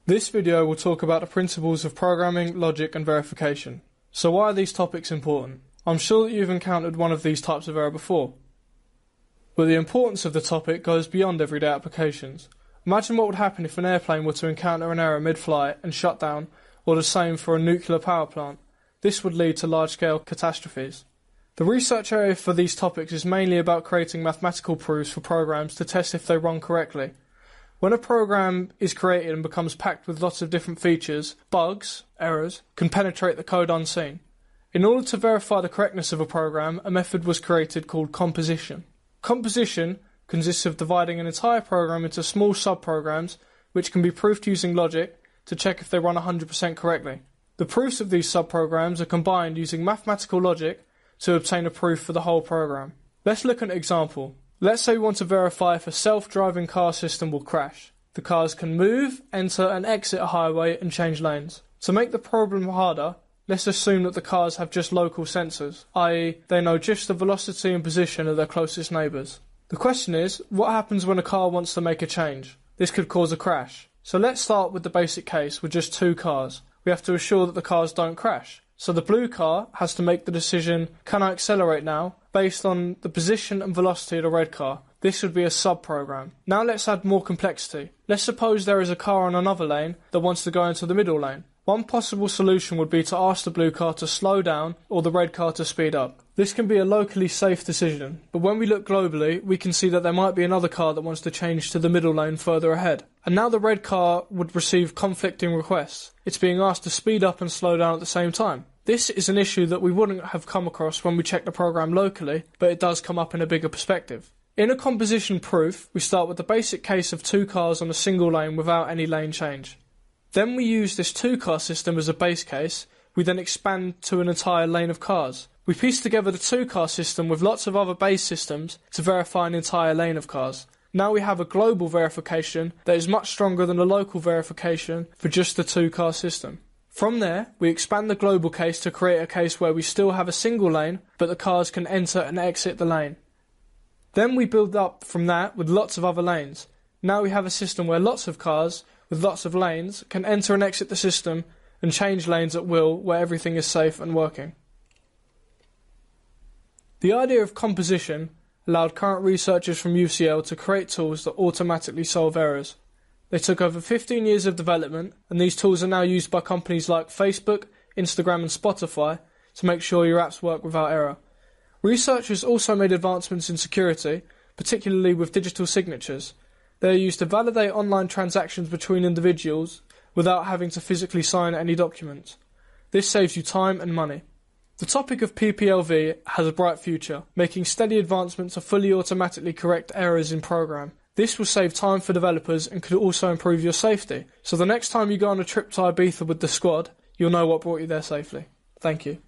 This video will talk about the principles of programming, logic and verification. So why are these topics important? I'm sure that you've encountered one of these types of error before. But the importance of the topic goes beyond everyday applications. Imagine what would happen if an airplane were to encounter an error mid-flight and shut down, or the same for a nuclear power plant. This would lead to large-scale catastrophes. The research area for these topics is mainly about creating mathematical proofs for programs to test if they run correctly. When a program is created and becomes packed with lots of different features, bugs, errors, can penetrate the code unseen. In order to verify the correctness of a program, a method was created called composition. Composition consists of dividing an entire program into small sub-programs which can be proofed using logic to check if they run 100% correctly. The proofs of these sub-programs are combined using mathematical logic to obtain a proof for the whole program. Let's look at an example. Let's say we want to verify if a self-driving car system will crash. The cars can move, enter and exit a highway and change lanes. To make the problem harder, let's assume that the cars have just local sensors, i.e. they know just the velocity and position of their closest neighbours. The question is, what happens when a car wants to make a change? This could cause a crash. So let's start with the basic case with just two cars. We have to assure that the cars don't crash. So the blue car has to make the decision, can I accelerate now, based on the position and velocity of the red car. This would be a sub-program. Now let's add more complexity. Let's suppose there is a car on another lane that wants to go into the middle lane. One possible solution would be to ask the blue car to slow down or the red car to speed up. This can be a locally safe decision, but when we look globally, we can see that there might be another car that wants to change to the middle lane further ahead. And now the red car would receive conflicting requests. It's being asked to speed up and slow down at the same time. This is an issue that we wouldn't have come across when we check the program locally, but it does come up in a bigger perspective. In a composition proof, we start with the basic case of two cars on a single lane without any lane change. Then we use this two-car system as a base case. We then expand to an entire lane of cars. We piece together the two-car system with lots of other base systems to verify an entire lane of cars. Now we have a global verification that is much stronger than a local verification for just the two-car system. From there, we expand the global case to create a case where we still have a single lane, but the cars can enter and exit the lane. Then we build up from that with lots of other lanes. Now we have a system where lots of cars with lots of lanes can enter and exit the system and change lanes at will where everything is safe and working. The idea of composition allowed current researchers from UCL to create tools that automatically solve errors. They took over 15 years of development, and these tools are now used by companies like Facebook, Instagram and Spotify to make sure your apps work without error. Researchers also made advancements in security, particularly with digital signatures. They are used to validate online transactions between individuals without having to physically sign any documents. This saves you time and money. The topic of PPLV has a bright future, making steady advancements to fully automatically correct errors in program. This will save time for developers and could also improve your safety. So the next time you go on a trip to Ibiza with the squad, you'll know what brought you there safely. Thank you.